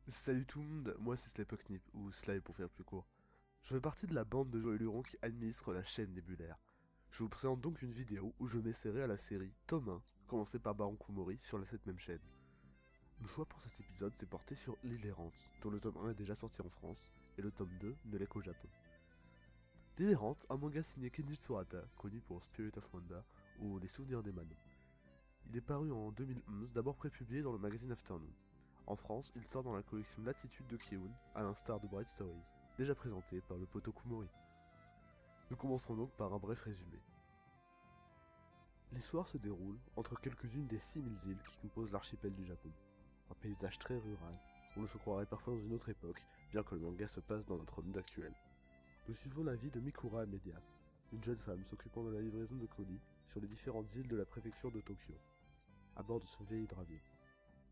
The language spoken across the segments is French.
Salut tout le monde, moi c'est Slypoxnip, ou Sly pour faire plus court. Je fais partie de la bande de Joël Luron qui administre la chaîne Nébulaire. Je vous présente donc une vidéo où je m'essaierai à la série Tome 1, commencée par Baron Kumori sur cette même chaîne. Le choix pour cet épisode s'est porté sur L'île errante, dont le tome 1 est déjà sorti en France, et le tome 2 ne l'est qu'au Japon. L'île errante, un manga signé Kenji Tsurata, connu pour Spirit of Wonder ou Les Souvenirs des Manos. Il est paru en 2011, d'abord prépublié dans le magazine Afternoon. En France, il sort dans la collection Latitude de Kiun, à l'instar de Bright Stories, déjà présenté par le poteau Kumori. Nous commencerons donc par un bref résumé. L'histoire se déroule entre quelques-unes des 6000 îles qui composent l'archipel du Japon. Un paysage très rural, on ne se croirait parfois dans une autre époque, bien que le manga se passe dans notre monde actuel. Nous suivons la vie de Mikura Media, une jeune femme s'occupant de la livraison de colis sur les différentes îles de la préfecture de Tokyo, à bord de son vieil hydravion.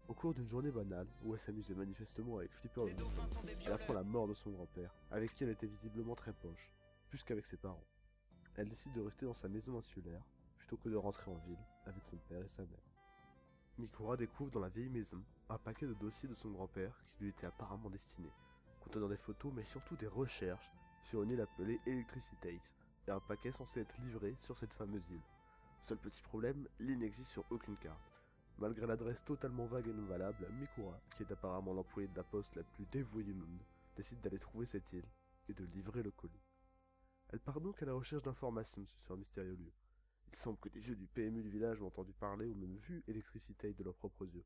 Au cours d'une journée banale, où elle s'amusait manifestement avec Flipper le Bouffon, elle apprend la mort de son grand-père, avec qui elle était visiblement très proche, plus qu'avec ses parents. Elle décide de rester dans sa maison insulaire, plutôt que de rentrer en ville, avec son père et sa mère. Mikura découvre dans la vieille maison un paquet de dossiers de son grand-père qui lui était apparemment destiné, contenant des photos mais surtout des recherches sur une île appelée Electricitate, et un paquet censé être livré sur cette fameuse île. Seul petit problème, l'île n'existe sur aucune carte. Malgré l'adresse totalement vague et non valable, Mikura, qui est apparemment l'employée de la poste la plus dévouée du monde, décide d'aller trouver cette île et de livrer le colis. Elle part donc à la recherche d'informations sur ce mystérieux lieu. Il semble que des vieux du PMU du village ont entendu parler ou même vu Electricité de leurs propres yeux.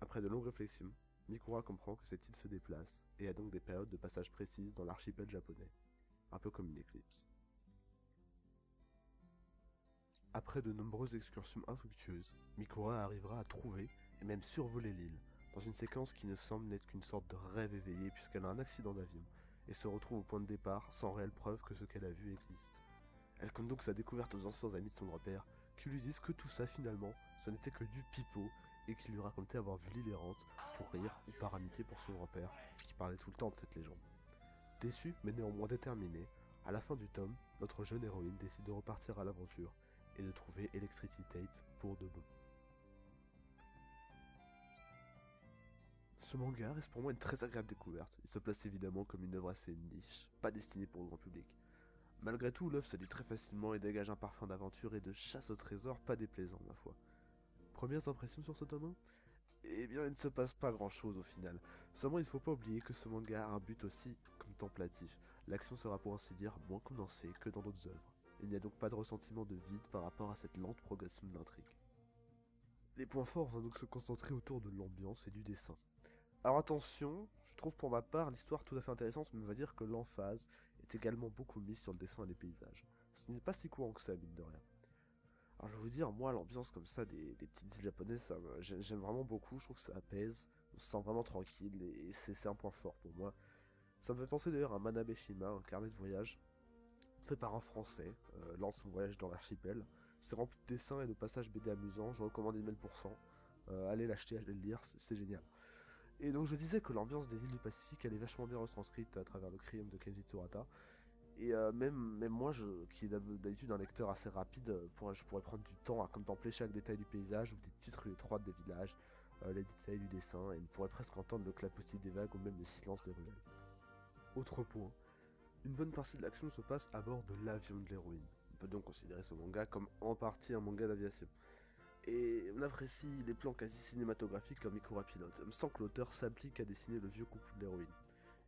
Après de longues réflexions, Mikura comprend que cette île se déplace et a donc des périodes de passage précises dans l'archipel japonais, un peu comme une éclipse. Après de nombreuses excursions infructueuses, Mikura arrivera à trouver et même survoler l'île, dans une séquence qui ne semble n'être qu'une sorte de rêve éveillé puisqu'elle a un accident d'avion, et se retrouve au point de départ sans réelle preuve que ce qu'elle a vu existe. Elle compte donc sa découverte aux anciens amis de son grand-père, qui lui disent que tout ça finalement, ce n'était que du pipeau, et qui lui racontaient avoir vu l'île errante, pour rire ou par amitié pour son grand-père, qui parlait tout le temps de cette légende. Déçue, mais néanmoins déterminée, à la fin du tome, notre jeune héroïne décide de repartir à l'aventure, et de trouver Electricitate pour de bon. Ce manga reste pour moi une très agréable découverte. Il se place évidemment comme une œuvre assez niche, pas destinée pour le grand public. Malgré tout, l'œuvre se lit très facilement et dégage un parfum d'aventure et de chasse au trésor pas déplaisant, ma foi. Premières impressions sur ce tome 1 ? Eh bien, il ne se passe pas grand chose au final. Seulement, il ne faut pas oublier que ce manga a un but aussi contemplatif. L'action sera pour ainsi dire moins condensée que dans d'autres œuvres. Il n'y a donc pas de ressentiment de vide par rapport à cette lente progression de l'intrigue. Les points forts vont donc se concentrer autour de l'ambiance et du dessin. Alors attention, je trouve pour ma part l'histoire tout à fait intéressante, mais on va dire que l'emphase est également beaucoup mise sur le dessin et les paysages. Ce n'est pas si courant que ça, mine de rien. Alors je vais vous dire, moi l'ambiance comme ça des petites îles japonaises, j'aime vraiment beaucoup, je trouve que ça apaise, on se sent vraiment tranquille, et c'est un point fort pour moi. Ça me fait penser d'ailleurs à Manabe Shima, un carnet de voyage, fait par un Français, lance son voyage dans l'archipel. C'est rempli de dessins et de passages BD amusants, je recommande 1000%. Allez l'acheter, allez le lire, c'est génial. Et donc je disais que l'ambiance des îles du Pacifique, elle est vachement bien retranscrite à travers le crime de Kenji Tsurata. Et même moi, qui est d'habitude un lecteur assez rapide, je pourrais prendre du temps à contempler chaque détail du paysage ou des petites rues étroites des villages, les détails du dessin, et on pourrait presque entendre le clapotis des vagues ou même le silence des ruelles. Autre point, une bonne partie de l'action se passe à bord de l'avion de l'héroïne. On peut donc considérer ce manga comme en partie un manga d'aviation. Et on apprécie les plans quasi cinématographiques comme Mikura pilote, sans que l'auteur s'applique à dessiner le vieux couple de l'héroïne.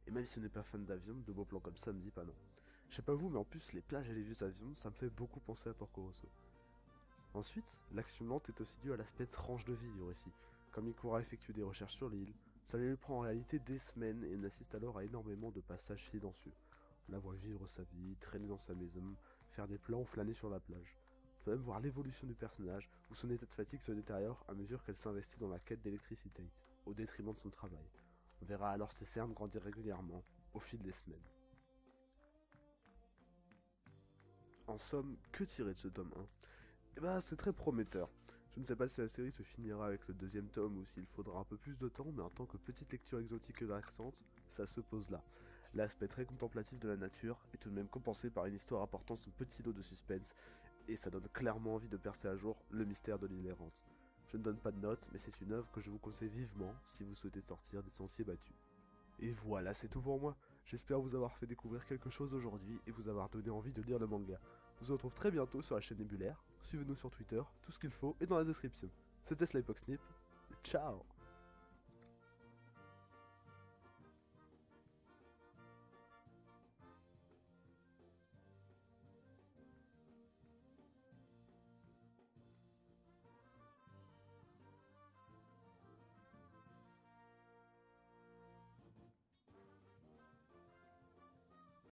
Et même si on n'est pas fan d'avion, de beaux plans comme ça me dit pas non. Je sais pas vous, mais en plus les plages et les vieux avions, ça me fait beaucoup penser à Porco Rosso. Ensuite, l'action lente est aussi due à l'aspect tranche de vie du récit. Comme Mikura effectue des recherches sur l'île, ça lui prend en réalité des semaines et on assiste alors à énormément de passages silencieux. On la voit vivre sa vie, traîner dans sa maison, faire des plans ou flâner sur la plage. On peut même voir l'évolution du personnage, où son état de fatigue se détériore à mesure qu'elle s'investit dans la quête d'électricité, au détriment de son travail. On verra alors ses cernes grandir régulièrement, au fil des semaines. En somme, que tirer de ce tome 1 ? Eh ben, c'est très prometteur. Je ne sais pas si la série se finira avec le deuxième tome ou s'il faudra un peu plus de temps, mais en tant que petite lecture exotique et relaxante, ça se pose là. L'aspect très contemplatif de la nature est tout de même compensé par une histoire apportant son petit lot de suspense, et ça donne clairement envie de percer à jour le mystère de l'île errante. Je ne donne pas de notes, mais c'est une œuvre que je vous conseille vivement si vous souhaitez sortir des sentiers battus. Et voilà, c'est tout pour moi. J'espère vous avoir fait découvrir quelque chose aujourd'hui et vous avoir donné envie de lire le manga. On se retrouve très bientôt sur la chaîne Nébulaire. Suivez-nous sur Twitter, tout ce qu'il faut est dans la description. C'était Slypox Snip. Ciao.